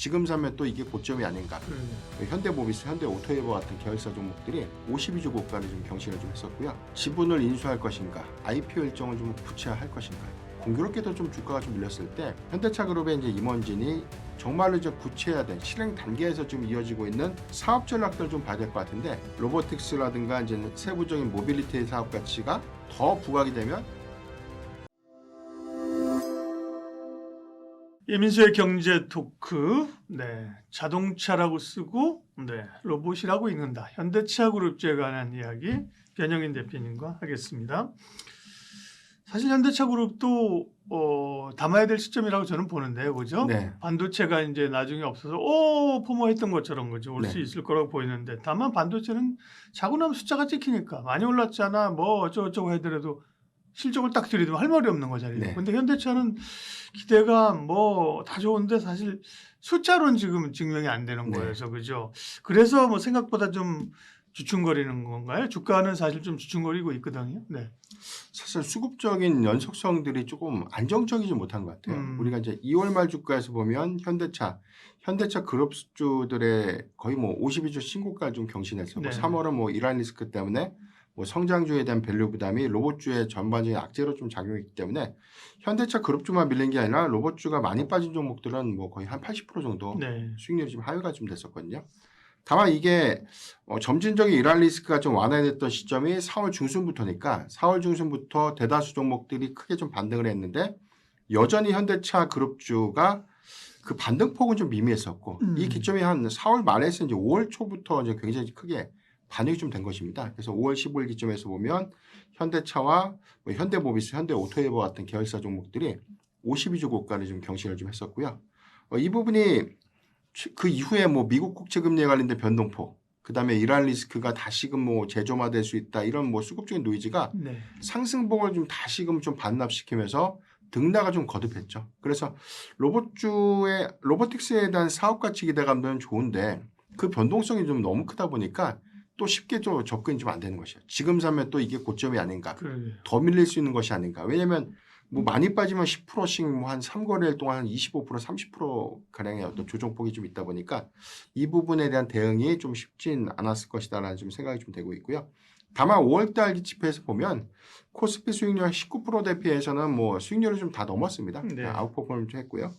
지금 사면 또 이게 고점이 아닌가. 현대모비스, 현대오토웨버 같은 계열사 종목들이 52주 고가를 좀 경신을 좀 했었고요. 지분을 인수할 것인가, IPO 일정을 좀 구체화할 것인가. 공교롭게도 좀 주가가 좀 밀렸을 때 현대차그룹의 이제 임원진이 정말로 이제 구체화된 실행 단계에서 좀 이어지고 있는 사업 전략들을 좀 봐야 될 것 같은데, 로보틱스라든가 이제 세부적인 모빌리티 사업 가치가 더 부각이 되면 이민수의 경제 토크, 자동차라고 쓰고, 로봇이라고 읽는다. 현대차 그룹주에 관한 이야기, 변영인 대표님과 하겠습니다. 사실 현대차 그룹도 담아야 될 시점이라고 저는 보는데요, 그죠? 네. 반도체가 이제 나중에 없어서 포모했던 것처럼 그죠? 올 수 있을 거라고 보이는데, 다만 반도체는 자고 나면 숫자가 찍히니까 많이 올랐잖아, 뭐 어쩌고저쩌고 하더라도 실적을 딱 들이대면 할 말이 없는 거잖아요. 네. 근데 현대차는 기대가 뭐 다 좋은데 사실 숫자로는 지금 증명이 안 되는 네. 거여서 그죠. 그래서 뭐 생각보다 좀 주춤거리는 건가요? 주가는 사실 좀 주춤거리고 있거든요. 네. 사실 수급적인 연속성들이 조금 안정적이지 못한 것 같아요. 우리가 이제 2월 말 주가에서 보면 현대차 그룹주들의 거의 뭐 52주 신고가를 좀 경신했었고, 네. 3월은 뭐 이란 리스크 때문에 뭐 성장주에 대한 밸류 부담이 로봇주의 전반적인 악재로 좀 작용했기 때문에 현대차 그룹주만 밀린 게 아니라 로봇주가 많이 빠진 종목들은 뭐 거의 한 80% 정도 수익률이 좀 하회가 좀 됐었거든요. 다만 이게 점진적인 이란 리스크가 좀 완화됐던 시점이 4월 중순부터니까 4월 중순부터 대다수 종목들이 크게 좀 반등을 했는데, 여전히 현대차 그룹주가 그 반등폭은 좀 미미했었고, 이 기점이 한 4월 말에서 이제 5월 초부터 이제 굉장히 크게 반영이 좀 된 것입니다. 그래서 5월 15일 기점에서 보면 현대차와 뭐 현대모비스, 현대오토웨버 같은 계열사 종목들이 52주 고가를 좀 경신을 좀 했었고요. 이 부분이 그 이후에 뭐 미국 국채 금리에 관련된 변동폭, 그다음에 이란 리스크가 다시금 뭐 재점화될 수 있다, 이런 뭐 수급적인 노이즈가 상승폭을 좀 다시금 좀 반납시키면서 등락가 좀 거듭했죠. 그래서 로보틱스에 대한 사업 가치 기대감들은 좋은데 그 변동성이 좀 너무 크다 보니까 또 쉽게 좀 접근이 좀 안 되는 것이에요. 지금 사면 또 이게 고점이 아닌가, 더 밀릴 수 있는 것이 아닌가. 왜냐하면 뭐 많이 빠지면 10%씩 뭐 한 3거래일 동안 한 25%, 30% 가량의 어떤 조정폭이 좀 있다 보니까 이 부분에 대한 대응이 좀 쉽진 않았을 것이다라는 좀 생각이 좀 되고 있고요. 다만 5월달 기치표에서 보면 코스피 수익률 19% 대비해서는 뭐 수익률을 좀 다 넘었습니다. 아웃퍼폼을 좀 했고요.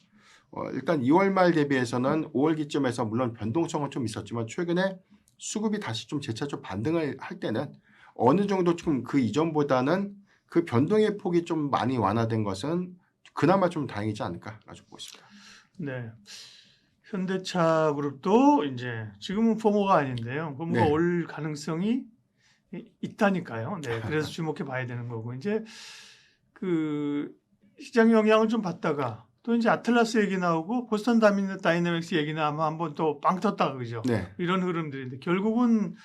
일단 2월 말 대비해서는 5월 기점에서 물론 변동성은 좀 있었지만 최근에 수급이 다시 좀 재차 좀 반등을 할 때는 어느 정도 좀 그 이전보다는 그 변동의 폭이 좀 많이 완화된 것은 그나마 좀 다행이지 않을까 가지고 보고 있습니다. 네. 현대차 그룹도 이제 지금은 포모가 아닌데요. 포모가 올 가능성이 있다니까요. 그래서 주목해 봐야 되는 거고, 이제 그 시장 영향을 좀 받다가 또 이제 아틀라스 얘기 나오고 보스턴 다이내믹스 얘기 나오면 한번 또 빵 떴다가 그죠. 이런 흐름들인데 결국은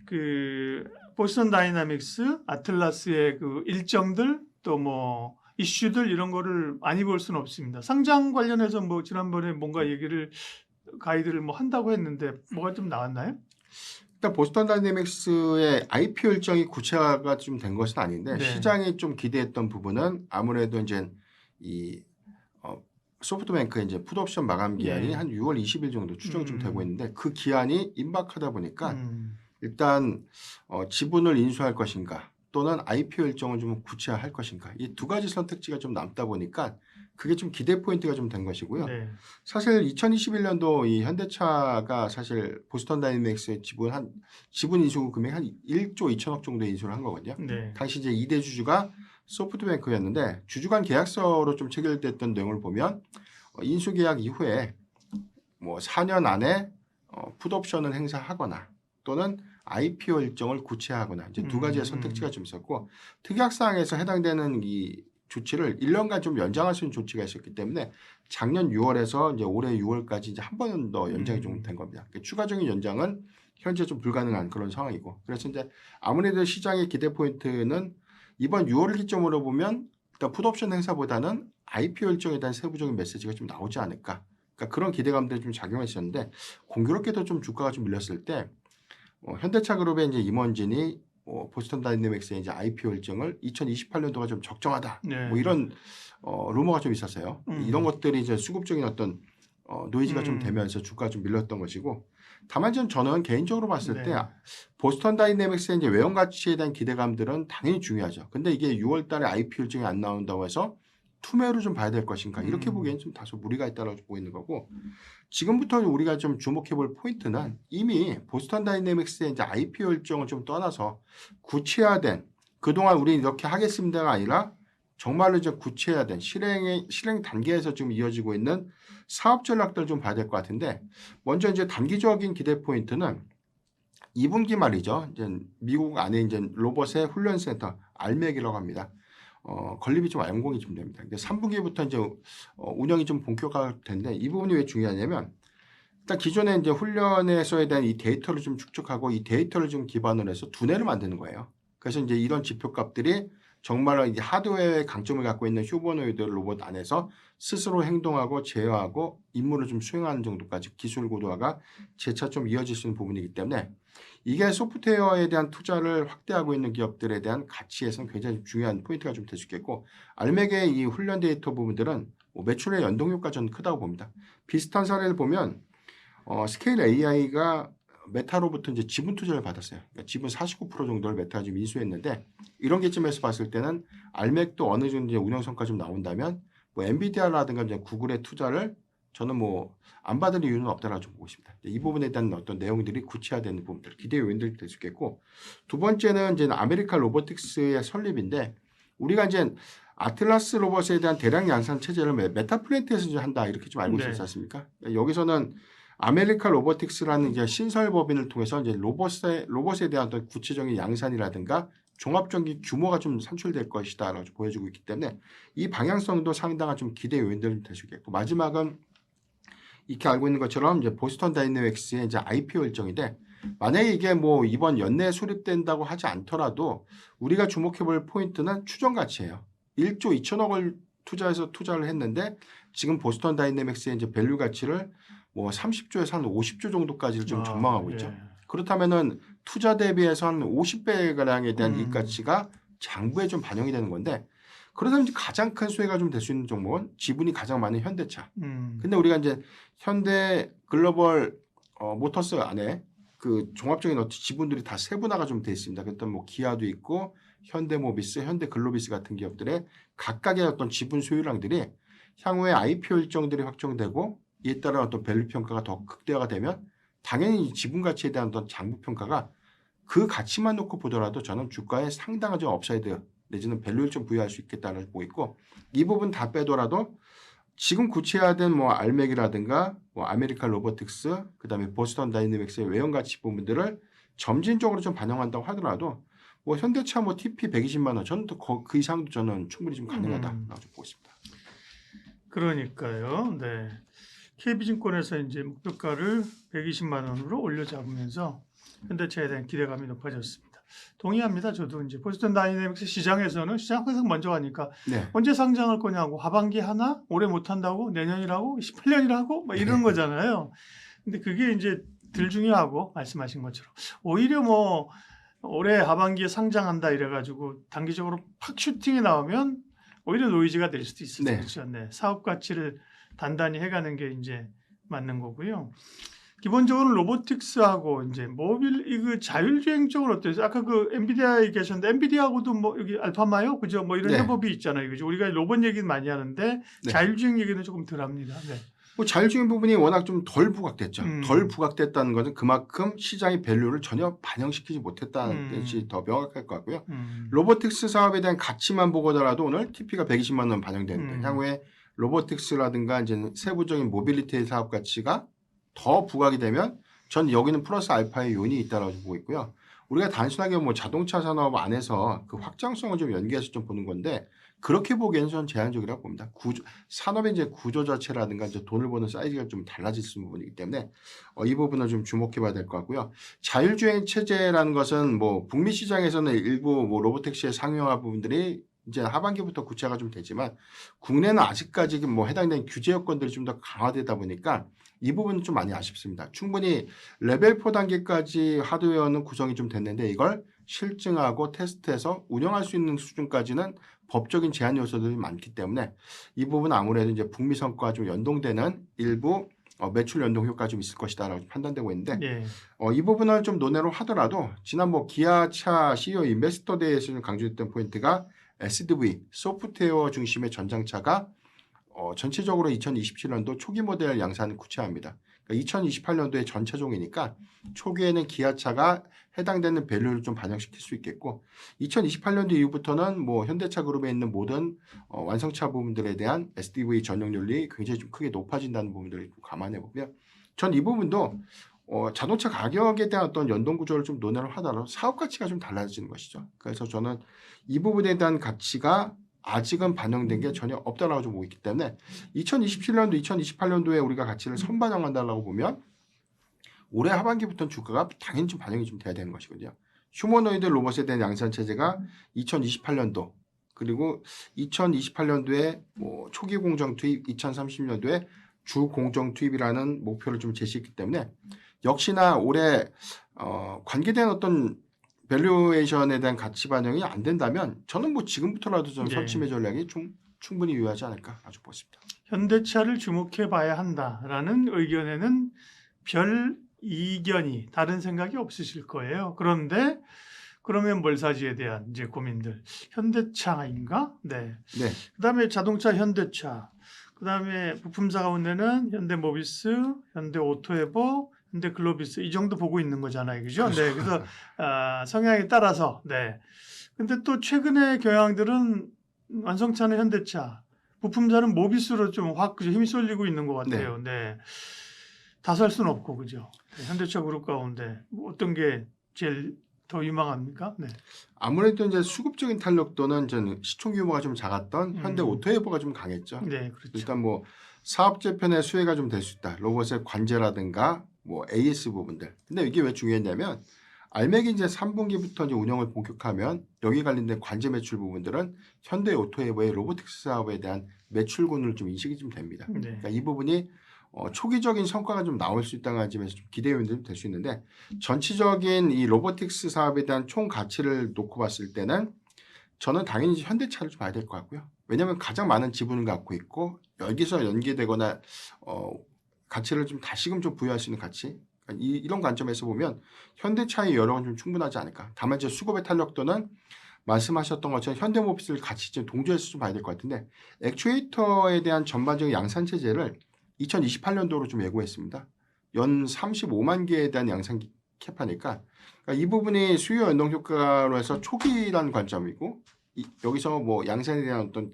그 보스턴 다이내믹스, 아틀라스의 그 일정들 또 뭐 이슈들 이런 거를 많이 볼 수는 없습니다. 상장 관련해서 뭐 지난번에 뭔가 가이드를 뭐 한다고 했는데 뭐가 좀 나왔나요? 일단 보스턴 다이내믹스의 IPO 일정이 구체화가 좀 된 것은 아닌데 시장이 좀 기대했던 부분은 아무래도 이제 이 소프트뱅크의 이제 풋옵션 마감 기한이 한 6월 20일 정도 추정이 좀 되고 있는데, 그 기한이 임박하다 보니까 일단 지분을 인수할 것인가 또는 IPO 일정을 좀 구체화할 것인가, 이 두 가지 선택지가 좀 남다 보니까 그게 좀 기대 포인트가 좀 된 것이고요. 사실 2021년도 이 현대차가 사실 보스턴 다이내믹스의 지분 인수 금액 한 1조 2천억 정도의 인수를 한 거거든요. 당시 이제 2대 주주가 소프트뱅크였는데 주주 간 계약서로 좀 체결됐던 내용을 보면 인수 계약 이후에 뭐 4년 안에 풋옵션을 행사하거나 또는 IPO 일정을 구체화하거나, 이제 두 가지의 선택지가 좀 있었고, 특약사항에서 해당되는 이 조치를 1년간 좀 연장할 수 있는 조치가 있었기 때문에 작년 6월에서 이제 올해 6월까지 이제 한 번 더 연장이 좀 된 겁니다. 그러니까 추가적인 연장은 현재 좀 불가능한 그런 상황이고, 그래서 이제 아무래도 시장의 기대 포인트는 이번 6월을 기점으로 보면 일단 풋옵션 행사보다는 IPO 일정에 대한 세부적인 메시지가 좀 나오지 않을까. 그러니까 그런 기대감들이 좀 작용했었는데, 공교롭게도 좀 주가가 좀 밀렸을 때 현대차 그룹의 이제 임원진이 보스턴 다이내믹스의 이제 IPO 일정을 2028년도가 좀 적정하다, 뭐 이런 루머가 좀 있었어요. 이런 것들이 이제 수급적인 어떤 노이즈가 좀 되면서 주가가 좀 밀렸던 것이고 다만 저는 개인적으로 봤을 네. 때 보스턴 다이내믹스의 이제 외형 가치에 대한 기대감들은 당연히 중요하죠. 근데 이게 6월 달에 IP 일정이 안 나온다고 해서 투매로 좀 봐야 될 것인가 이렇게 보기엔 좀 다소 무리가 있다고 보고 있는 거고 지금부터 우리가 좀 주목해 볼 포인트는 이미 보스턴 다이내믹스의 이제 IPO 일정을 좀 떠나서 구체화된 그동안 우리 이렇게 하겠습니다가 아니라 정말로 이제 구체화된 실행 단계에서 지금 이어지고 있는 사업 전략들 좀 봐야 될 것 같은데 먼저 이제 단기적인 기대 포인트는 2분기 말이죠. 이제 미국 안에 이제 로봇의 훈련센터 알맥이라고 합니다. 건립이 좀 완공이 좀 됩니다. 3분기부터 이제 운영이 좀 본격화될 텐데 이 부분이 왜 중요하냐면 일단 기존에 이제 훈련에서에 대한 이 데이터를 좀 축적하고 이 데이터를 좀 기반으로 해서 두뇌를 만드는 거예요. 그래서 이제 이런 지표값들이 정말로 이제 하드웨어의 강점을 갖고 있는 휴머노이드 로봇 안에서 스스로 행동하고 제어하고 임무를 좀 수행하는 정도까지 기술 고도화가 재차 좀 이어질 수 있는 부분이기 때문에 이게 소프트웨어에 대한 투자를 확대하고 있는 기업들에 대한 가치에서는 굉장히 중요한 포인트가 좀 될 수 있겠고 알맥의 이 훈련 데이터 부분들은 매출의 연동 효과가 저는 크다고 봅니다. 비슷한 사례를 보면 스케일 AI가 메타로부터 이제 지분 투자를 받았어요. 그러니까 지분 49% 정도를 메타가 좀 인수했는데 이런 기점에서 봤을 때는 알맥도 어느 정도 이제 운영 성과 좀 나온다면 뭐 엔비디아라든가 이제 구글의 투자를 저는 뭐 안 받을 이유는 없다라고 좀 보고 있습니다. 이 부분에 대한 어떤 내용들이 구체화되는 부분들 기대 요인들이 될 수 있겠고 두 번째는 이제 아메리칸 로보틱스의 설립인데 우리가 이제 아틀라스 로봇에 대한 대량 양산 체제를 메타플랜트에서 이제 한다 이렇게 좀 알고 있지 않습니까? 여기서는 아메리칸 로보틱스라는 이제 신설 법인을 통해서 이제 로봇에 대한 어떤 구체적인 양산이라든가 종합적인 규모가 좀 산출될 것이다라고 보여주고 있기 때문에 이 방향성도 상당한 좀 기대 요인들이 될 수 있겠고 마지막은 이렇게 알고 있는 것처럼 이제 보스턴 다이내믹스의 이제 IPO 일정인데 만약에 이게 뭐 이번 연내에 수립된다고 하지 않더라도 우리가 주목해 볼 포인트는 추정 가치예요. 1조 2천억을 투자를 했는데 지금 보스턴 다이내믹스의 이제 밸류 가치를 뭐 30조에서 한 50조 정도까지를 좀 전망하고 있죠. 그렇다면은 투자 대비해서 한 50배 가량에 대한 이익 가치가 장부에 좀 반영이 되는 건데 그러다면 가장 큰 수혜가 좀 될 수 있는 종목은 지분이 가장 많은 현대차. 근데 우리가 이제 현대 글로벌 모터스 안에 그 종합적인 어떤 지분들이 다 세분화가 좀 돼 있습니다. 그랬던 뭐 기아도 있고 현대모비스, 현대글로비스 같은 기업들의 각각의 어떤 지분 소유량들이 향후에 IPO 일정들이 확정되고 이에 따른 어떤 밸류 평가가 더 극대화가 되면 당연히 지분 가치에 대한 어떤 장부 평가가 그 가치만 놓고 보더라도 저는 주가에 상당한 좀 업사이드 내지는 밸류를 좀 부여할 수 있겠다는 보고 있고 이 부분 다 빼더라도 지금 구체화된 뭐 알맥이라든가 뭐 아메리칸 로보틱스 그다음에 보스턴 다이내믹스의 외형 가치 부분들을 점진적으로 좀 반영한다고 하더라도 뭐 현대차 뭐 TP 120만 원 저는 또 그 이상도 저는 충분히 좀 가능하다라고 좀 보고 있습니다. 그러니까요. 네. KB증권에서 이제 목표가를 120만 원으로 올려 잡으면서 현대차에 대한 기대감이 높아졌습니다. 동의합니다. 저도 이제 보스턴 다이내믹스 시장에서는 시장 항상 먼저 가니까 네. 언제 상장할 거냐고 하반기 하나 올해 못 한다고 내년이라고 18년이라고 막 이런 거잖아요. 근데 그게 이제 덜 중요하고 말씀하신 것처럼 오히려 뭐 올해 하반기에 상장한다 이래가지고 단기적으로 팍 슈팅이 나오면 오히려 노이즈가 될 수도 있어요. 네. 그렇죠. 네. 사업 가치를 단단히 해가는 게 이제 맞는 거고요. 기본적으로 로보틱스하고 이제 모빌 이거 자율주행 쪽은 어때요? 아까 그 엔비디아에 계셨는데 엔비디아하고도 뭐 여기 알파마요, 그죠? 뭐 이런 네. 협업이 있잖아요, 그죠? 우리가 로봇 얘기는 많이 하는데 네. 자율주행 얘기는 조금 덜합니다. 네. 뭐 자율주행 부분이 워낙 좀 덜 부각됐죠. 덜 부각됐다는 것은 그만큼 시장의 밸류를 전혀 반영시키지 못했다는 뜻이 더 명확할 것 같고요. 로보틱스 사업에 대한 가치만 보고더라도 오늘 TP가 120만 원 반영되는데 향후에 로보틱스라든가 이제 세부적인 모빌리티 사업 가치가 더 부각이 되면 전 여기는 플러스 알파의 요인이 있다고 보고 있고요. 우리가 단순하게 뭐 자동차 산업 안에서 그 확장성을 좀 연계해서 좀 보는 건데 그렇게 보기에는 저는 제한적이라고 봅니다. 산업의 이제 구조 자체라든가 이제 돈을 버는 사이즈가 좀 달라질 수 있는 부분이기 때문에 이 부분을 좀 주목해봐야 될 것 같고요. 자율주행 체제라는 것은 뭐 북미 시장에서는 일부 뭐 로보택시의 상용화 부분들이 이제 하반기부터 구체화가 좀 되지만 국내는 아직까지 뭐 해당되는 규제 요건들이 좀 더 강화되다 보니까 이 부분은 좀 많이 아쉽습니다. 충분히 레벨 4 단계까지 하드웨어는 구성이 좀 됐는데 이걸 실증하고 테스트해서 운영할 수 있는 수준까지는 법적인 제한 요소들이 많기 때문에 이 부분은 아무래도 이제 북미 성과와 좀 연동되는 일부 매출 연동 효과 좀 있을 것이다라고 판단되고 있는데 예. 이 부분을 좀 논의로 하더라도 지난 뭐 기아차 CEO 인베스터 데이에서 좀 강조했던 포인트가 SDV 소프트웨어 중심의 전장차가 전체적으로 2027년도 초기 모델 양산을 구체화합니다. 그러니까 2028년도에 전차종이니까 초기에는 기아차가 해당되는 밸류를 좀 반영시킬 수 있겠고 2028년도 이후부터는 뭐 현대차 그룹에 있는 모든 완성차 부분들에 대한 SDV 전용률이 굉장히 좀 크게 높아진다는 부분들을 좀 감안해 보면 전 이 부분도 자동차 가격에 대한 어떤 연동 구조를 좀 논의를 하더라도 사업 가치가 좀 달라지는 것이죠. 그래서 저는 이 부분에 대한 가치가 아직은 반영된 게 전혀 없다라고 좀 보고 있기 때문에 2027년도, 2028년도에 우리가 가치를 선반영한다라고 보면 올해 하반기부터는 주가가 당연히 좀 반영이 좀 돼야 되는 것이거든요. 휴머노이드 로봇에 대한 양산 체제가 2028년도 그리고 2028년도에 뭐 초기 공정 투입, 2030년도에 주 공정 투입이라는 목표를 좀 제시했기 때문에 역시나 올해 관계된 어떤 밸류에이션에 대한 가치 반영이 안 된다면 저는 뭐 지금부터라도 좀 네. 선침의 전략이 좀 충분히 유효하지 않을까 아주 보십니다. 현대차를 주목해 봐야 한다라는 의견에는 별 이견이 다른 생각이 없으실 거예요. 그런데 그러면 뭘 사지에 대한 이제 고민들. 현대차인가? 네. 네, 그다음에 자동차 현대차. 그다음에 부품사 가운데는 현대모비스, 현대오토에버, 현대글로비스 이 정도 보고 있는 거잖아요. 그죠? 네. 그래서 성향에 따라서 네. 근데 또 최근의 경향들은 완성차는 현대차, 부품사는 모비스로 좀 확 힘이 쏠리고 있는 것 같아요. 네. 다 살 수는 없고 그죠? 네, 현대차 그룹 가운데 뭐 어떤 게 제일 더 유망합니까? 네. 아무래도 이제 수급적인 탄력도는 저는 시총 규모가 좀 작았던 현대 오토에버가 좀 강했죠. 네, 그렇죠. 일단 뭐 사업 재편의 수혜가 좀 될 수 있다. 로봇의 관제라든가 뭐 AS 부분들. 근데 이게 왜 중요했냐면 알맥이 이제 3분기부터 이제 운영을 본격화하면 여기 관련된 관제 매출 부분들은 현대 오토에버의 로보틱스 사업에 대한 매출군을 좀 인식이 좀 됩니다. 네. 그러니까 이 부분이 초기적인 성과가 좀 나올 수 있다는 점에서 좀 기대 요인들이 될 수 있는데 전체적인 이 로보틱스 사업에 대한 총 가치를 놓고 봤을 때는 저는 당연히 현대차를 좀 봐야 될 것 같고요. 왜냐하면 가장 많은 지분을 갖고 있고 여기서 연계되거나 가치를 좀 다시금 좀 부여할 수 있는 가치 그러니까 이런 관점에서 보면 현대차의 여력은 좀 충분하지 않을까. 다만 이제 수급의 탄력도는 말씀하셨던 것처럼 현대모비스를 같이 좀 동조해서 좀 봐야 될 것 같은데 액추에이터에 대한 전반적인 양산 체제를 2028년도로 좀 예고했습니다. 연 35만 개에 대한 양산 캐파니까 그러니까 이 부분이 수요 연동 효과로 해서 초기라는 관점이고 여기서 뭐 양산에 대한 어떤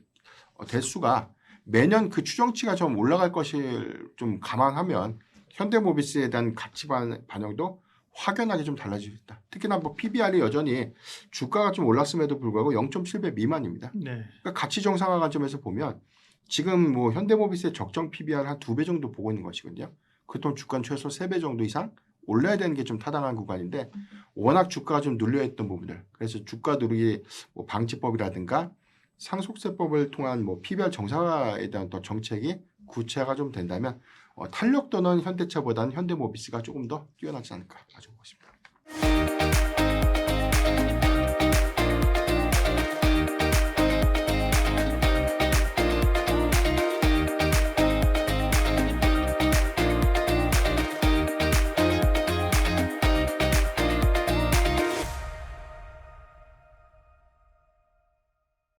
대수가 매년 그 추정치가 좀 올라갈 것을 좀 감안하면 현대모비스에 대한 가치 반영도 확연하게 좀 달라질 수 있다. 특히나 뭐 PBR이 여전히 주가가 좀 올랐음에도 불구하고 0.7배 미만입니다. 네. 그러니까 가치 정상화 관점에서 보면 지금 뭐 현대모비스의 적정 PBR 한 2배 정도 보고 있는 것이거든요. 그돈 주가는 최소 3배 정도 이상 올려야 되는 게 좀 타당한 구간인데 워낙 주가가 좀 눌려있던 부분들 그래서 주가 누르기 뭐 방지법이라든가 상속세법을 통한 뭐 PBR 정상화에 대한 또 정책이 구체화가 좀 된다면 탄력도는 현대차보다는 현대모비스가 조금 더 뛰어나지 않을까 가지고 있습니다.